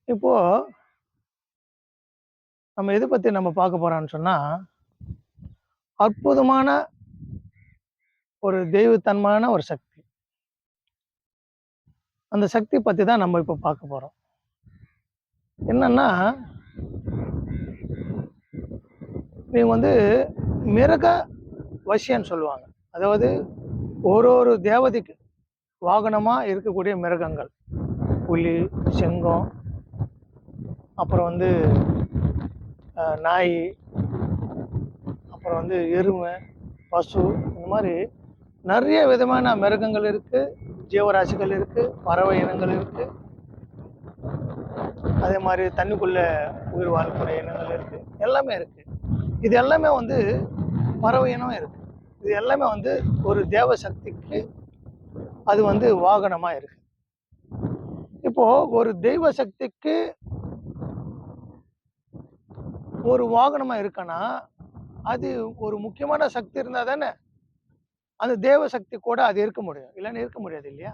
இப்போ நம்ம எத பத்தி நம்ம பார்க்க போறோம்ன்னு சொன்னா, அற்புதமான ஒரு தெய்வத்தன்மையான ஒரு சக்தி. அந்த சக்தி பத்தி தான் நம்ம இப்ப பார்க்க போறோம். என்னன்னா, நீங்க வந்து மிருக வசியன்னு சொல்லுவாங்க. அதாவது ஒரு ஒரு தேவதைக்கு வாகனமா இருக்கக்கூடிய மிருகங்கள். புலி, சிங்கம், அப்புறம் நாயி, அப்புறம் எருமை, பசு இந்த மாரி நெறைய விதமான மிருகங்கள் இருக்கு, ஜீவராசிகள் இருக்கு, பறவை இனங்கள் இருக்கு. அதே மாரி தண்ணிக்குள்ள உயிர் வாழக்கூடிய இனங்கள் இருக்கு. எல்லாமே இருக்கு. இது எல்லாமே பறவை இனம் இருக்கு. இது எல்லாமே ஒரு தேவ சக்திக்கு அது வாகனமா இருக்கு. இப்போ ஒரு தெய்வ சக்திக்கு ஒரு வாகனமா இருக்குன்னா, அது ஒரு முக்கியமான சக்தி இருந்தா தானே, அந்த தேவ சக்தி கூட அது இருக்க முடியும். இல்லன்னா இருக்க முடியாது இல்லையா?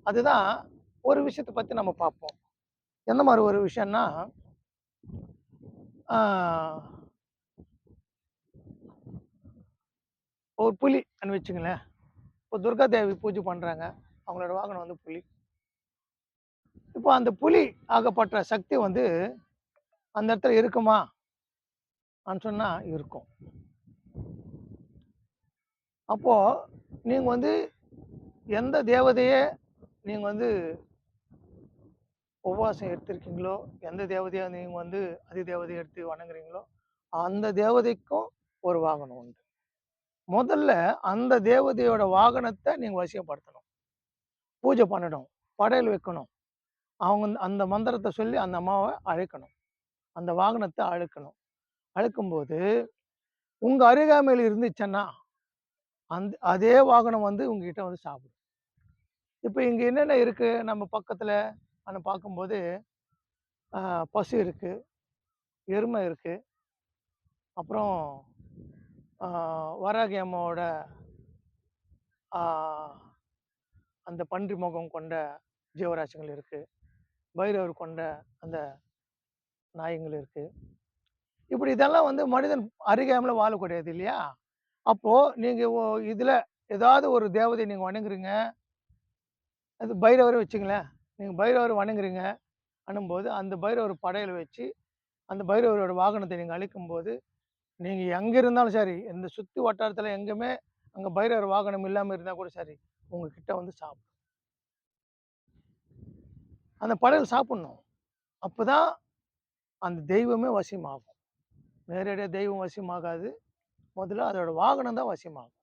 அதுதான் ஒரு விஷயத்த பத்தி நம்ம பார்ப்போம். எந்த மாரி ஒரு விஷயம்னா, ஆ ஒரு புலின்னு வச்சுங்களேன். இப்போ துர்கா தேவி பூஜை பண்றாங்க. அவங்களோட வாகனம் புலி. இப்போ அந்த புலி ஆகப்பட்ட சக்தி அந்த இடத்துல இருக்குமா? சொன்னா இருக்கும். அப்போ நீங்க எந்த தேவதைய நீங்க உபவாசம் எடுத்திருக்கீங்களோ, எந்த தேவதைய நீங்க அதி தேவதைய எடுத்து வணங்குறீங்களோ, அந்த தேவதைக்கும் ஒரு வாகனம் உண்டு. முதல்ல அந்த தேவதையோட வாகனத்த நீங்க வசியப்படுத்தணும். பூஜை பண்ணணும். படையல் வைக்கணும். அவங்க அந்த மந்திரத்த சொல்லி அந்த அம்மாவ அழைக்கணும். அந்த வாகனத்த அழைக்கணும். அழைக்கும்போது, உங்க அருகாமையில இருந்துச்சுன்னா, அதே வாகனம் உங்ககிட்ட சாப்பிடும். இப்ப இங்க என்னென்ன இருக்கு நம்ம பக்கத்துல பார்க்கும்போது, அ பசு இருக்கு, எருமை இருக்கு, அப்புறம் அ வராகி அம்மாவோட ஆ அந்த பன்றி முகம் கொண்ட ஜீவராசிகள் இருக்கு. பைரவர் கொண்ட அந்த நாய்ங்கள் இருக்கு. இப்படி இதெல்லாம் மனிதன் அருகாமையில வாழக்கூடியது இல்லையா? அப்போ நீங்க இதுல ஏதாவது ஒரு தேவதைய நீங்க வணங்குறீங்க. அது பைரவர வச்சுங்களேன். நீங்க பைரவர வணங்குறீங்க அனும்போது, அந்த பைரவர் படையல் வச்சு, அந்த பைரவரோட வாகனத்த நீங்க அழிக்கும்போது, நீங்க எங்க இருந்தாலும் சரி, இந்த சுத்தி வட்டாரத்துல எங்குமே அங்க பைரவர் வாகனம் இல்லாம இருந்தா கூட சரி, உங்க கிட்ட சாப்பிடும். அந்த படையல் சாப்பிடணும். அப்பதான் அந்த தெய்வமே வசியமாகும். நேரடியா தெய்வம் வசியமாகாது. முதல்ல அதோட வாகனம் தான் வசியமாகும்.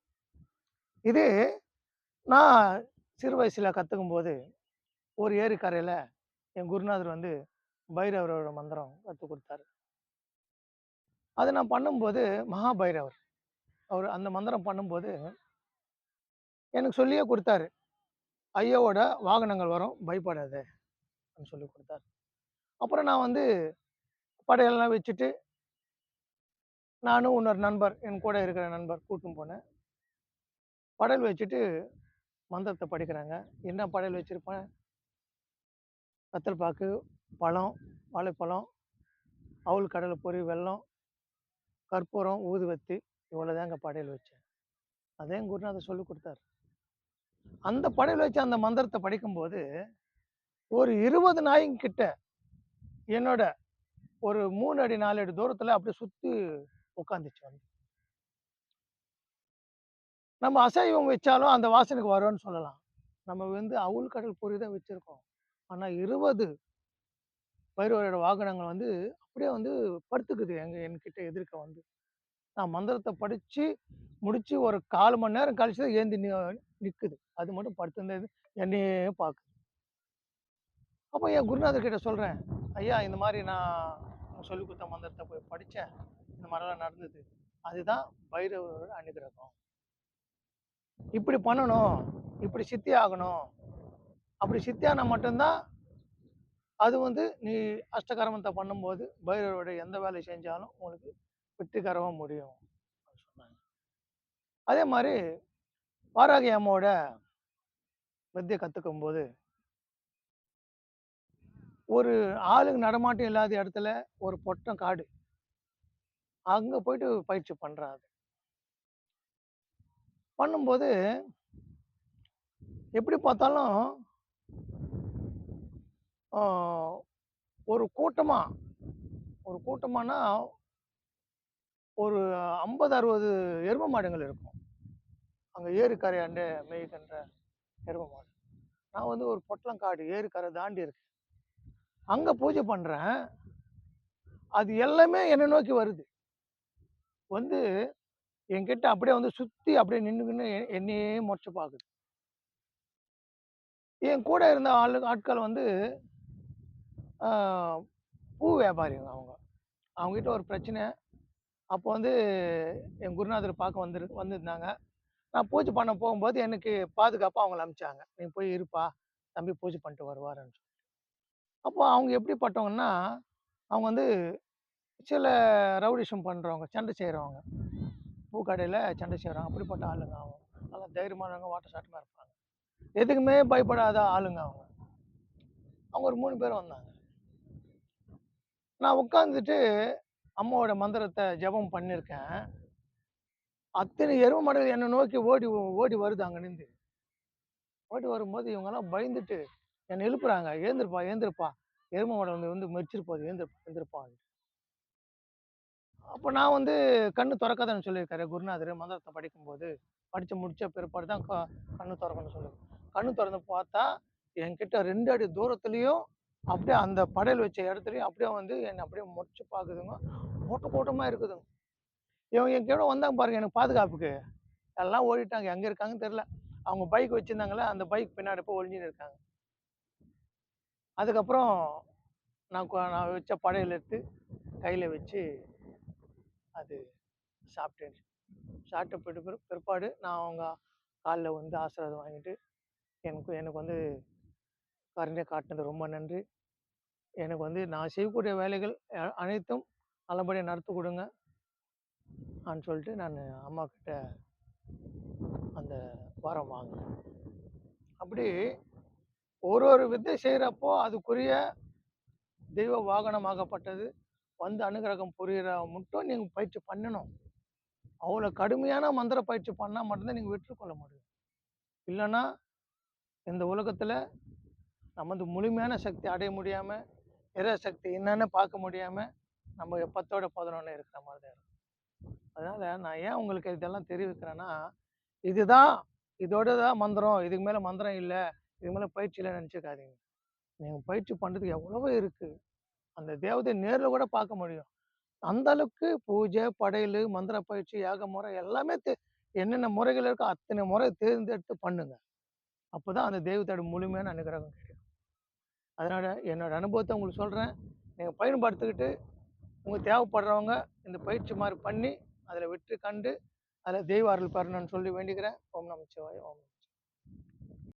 இது நான் சிறு வயசுல கத்துக்கும்போது, ஒரு ஏரிக்கரையில என் குருநாதர் பைரவரோட மந்திரம் கத்துக் குடுத்தாரு. அத நான் பண்ணும்போது மகாபைரவர். அவரு அந்த மந்திரம் பண்ணும்போது, எனக்கு சொல்லியே குடுத்தாரு. ஐயாவோட வாகனங்கள் வரும். பயப்படாத அப்படின்னு சொல்லிக் குடுத்தாரு. அப்புறம் நான் படையெல்லாம் வச்சுட்டு, நானும் இன்னொரு நண்பர், என் கூட இருக்கிற நண்பர் கூட்டின்னு போனேன். படையல் வச்சுட்டு மந்திரத்த படிக்கிறாங்க. என்ன படையல் வச்சிருப்பேன்? வெத்தல பாக்கு, பழம், வாழைப்பழம், அவுள் கடலை பொரி, வெல்லம், கற்பூரம், ஊதுவத்தி இவ்வளோதாங்க படையல் வச்சேன். அதே என் குருநாதர் சொல்லிக் குடுத்தாரு. அந்த படையல் வச்சு அந்த மந்திரத்த படிக்கும்போது, ஒரு 20 நாய்ங்க கிட்ட என்னோட ஒரு 3 அடி, 4 அடி தூரத்துல அப்படியே சுத்தி உட்காந்துச்சு நம்ம அசைவம் வச்சாலும் அந்த வாசனைக்கு வரும்னு சொல்லலாம். நம்ம அவுள் கடல் பொரி தான் வச்சிருக்கோம். ஆனா 20 பைரவரோட வாகனங்கள் அப்படியே படுத்துக்குது என்கிட்ட எதிர்க்க நான் மந்திரத்த படிச்சு முடிச்சு ஒரு 1/4 மணி நேரம் கழிச்சு தான் ஏந்தி நிக்குது. அது மட்டும் படுத்திருந்தது என்னையே பாக்குது. அப்ப என் குருநாதர் கிட்ட சொல்றேன். ஐயா இந்த மாரி நான் சொல்லிக் குடுத்த மந்திரத்த போய் படிச்சேன். இந்த மாரிலாம் நடந்தது. அதுதான் பைரவரோட அனுகிரகம். இப்படி பண்ணணும். இப்படி சித்தி ஆகணும். அப்படி சித்தியானா மட்டும்தான் அது நீ அஷ்டகர்மத்த பண்ணும்போது பைரவரோட எந்த வேலை செஞ்சாலும் உங்களுக்கு வெற்றிகரமா முடியும். சொன்னாங்க. அதே மாரி வாராகி அம்மாவோட வித்தைய கத்துக்கும்போது, ஒரு ஆளுங்க நடமாட்டம் இல்லாத இடத்துல ஒரு பொட்டம் காடு. அங்க போயிட்டு பயிற்சி பண்றேன் அது. பண்ணும்போது எப்படி பார்த்தாலும் ஆ ஒரு கூட்டமா ஒரு கூட்டமானா ஒரு 50, 60 எரும மாடுகள் இருக்கும். அங்க ஏரிக்கரையாண்ட மேய்க்கின்ற எரும மாடு. நான் வந்து ஒரு பொட்டலங்காடு ஏரிக்கரை தாண்டி இருக்கேன். அங்க பூஜை பண்றேன். அது எல்லாமே என்ன நோக்கி வருது. வந்து என்கிட்ட அப்படியே வந்து சுத்தி அப்படியே நின்னுக்கின்னு என்னையே மொறச்சு பாக்குது. என் கூட இருந்த ஆட்கள் வந்து ஆ பூ வியாபாரிங்க அவங்க. அவங்ககிட்ட ஒரு பிரச்சனை. அப்போ வந்து என் குருநாதர பார்க்க வந்திருந்தாங்க. நான் பூஜை பண்ண போகும்போது எனக்கு பாதுகாப்பா அவங்கள அனுப்பிச்சாங்க. "நீ போய் இருப்பா, தம்பி பூஜை பண்ணிட்டு வருவாருன்னு." அப்போ அவங்க எப்படிப்பட்டவங்கன்னா, அவங்க வந்து சில ரவுடிசம் பண்றவங்க, சண்டை செய்றவங்க. பூக்கடையில சண்டை செய்றவங்க. அப்படிப்பட்ட ஆளுங்க அவங்க. நல்லா தைரியமானவங்க, வாட்ட சாட்டமா இருப்பாங்க. எதுக்குமே பயப்படாத ஆளுங்க அவங்க. அவங்க ஒரு 3 பேர் வந்தாங்க. நான் உட்கார்ந்துட்டு அம்மாவோட மந்திரத்த ஜெபம் பண்ணியிருக்கேன். அத்தனை எரும மாடுகள் என்ன நோக்கி ஓடி ஓடி வருது அங்கருந்து. ஓடி வரும்போது இவங்கலாம் பயந்துட்டு என்ன எழுப்புறாங்க. "எழுந்திருப்பா, எழுந்திருப்பா. எரும மாடு வந்து மிதிச்சிற போது. எழுந்திருப்பா, எழுந்திருப்பான்னு." அப்ப நான் வந்து கண்ணு தொறக்காதன்னு சொல்லியிருக்காரு குருநாதரு மந்திரத்த படிக்கும்போது. படிச்சு முடிச்ச பிற்பாடு தான் கண்ணு தொறக்கணும்னு கண்ணு தொறந்து பார்த்தா, என்கிட்ட 2 அடி தூரத்திலயும் அப்படியே அந்த படையல் வச்ச இடத்துலயும் அப்படியே வந்து என்ன அப்படியே மொறச்சு பாக்குதுங்க. கூட்டம் கூட்டமா இருக்குதுங்க. இவங்க என் கூட வந்தாங்க பாருங்க எனக்கு பாதுகாப்புக்கு. எல்லாம் ஓடிட்டாங்க. எங்க இருக்காங்கன்னு தெரியல. அவங்க பைக் வச்சிருந்தாங்கல்ல, அந்த பைக் பின்னாடி போய் ஒளிஞ்சுன்னு இருக்காங்க. அதுக்கப்புறம் நான் வச்ச படையல் எடுத்து கையில வச்சு அது சாப்பிட்டேன். சாப்பிட்ட பிற்பாடு நான் அவங்க கால்ல வந்து ஆசீர்வாதம் வாங்கிட்டு, எனக்கு எனக்கு வந்து கருணை காட்டுனது ரொம்ப நன்றி. எனக்கு வந்து நான் செய்யக்கூடிய வேலைகள் அனைத்தும் நல்லபடியா நடத்தி குடுங்க. சொல்லிட்டு நானு அம்மாகிட்ட அந்த வரம் வாங்குனேன். அப்படி ஒரு ஒரு வித்தை செய்றப்போ அதுக்குரிய தெய்வ வாகனமாகப்பட்டது வந்து அனுகிரகம் புரியிற மட்டும் நீங்க பயிற்சி பண்ணணும். அவ்வளோ கடுமையான மந்திர பயிற்சி பண்ணா மட்டும் தான் நீங்க வெற்றி கொள்ள முடியும். இல்லன்னா இந்த உலகத்துல நம்ம வந்து முழுமையான சக்தி அடைய முடியாம, இறை சக்தி என்னன்னு பார்க்க முடியாம, நம்ம 10ஓட 11 இருக்கிற மாரி தான் இருக்கும். அதனால நான் ஏன் உங்களுக்கு இதெல்லாம் தெரிவிக்கிறேன்னா, இதுதான் இதோட தான் மந்திரம். இதுக்கு மேல மந்திரம் இல்ல. இதுக்கு மேல பயிற்சி இல்லன்னு நெனச்சுக்காதீங்க. நீங்க பயிற்சி பண்றதுக்கு எவ்வளவோ இருக்கு. அந்த தேவதைய நேர்ல கூட பார்க்க முடியும். அந்த அளவுக்கு பூஜை, படையலு, மந்திர பயிற்சி, யாக முறை எல்லாமே என்னென்ன முறைகள் இருக்கோ அத்தனை முறை தேர்ந்தெடுத்து பண்ணுங்க. அப்பதான் அந்த தெய்வத்தோட முழுமையான அனுகிரகம் கிடைக்கும். அதனால என்னோட அனுபவத்த உங்களுக்கு சொல்றேன். நீங்க பயன்படுத்திக்கிட்டு, உங்களுக்கு தேவைப்படுறவங்க இந்த பயிற்சி மாரி பண்ணி, அதில வெற்றி கண்டு, அதில தெய்வ அருள் பெறணும்னு சொல்லி வேண்டிக்கிறேன். ஓம் நமச்சிவாய! ஓம்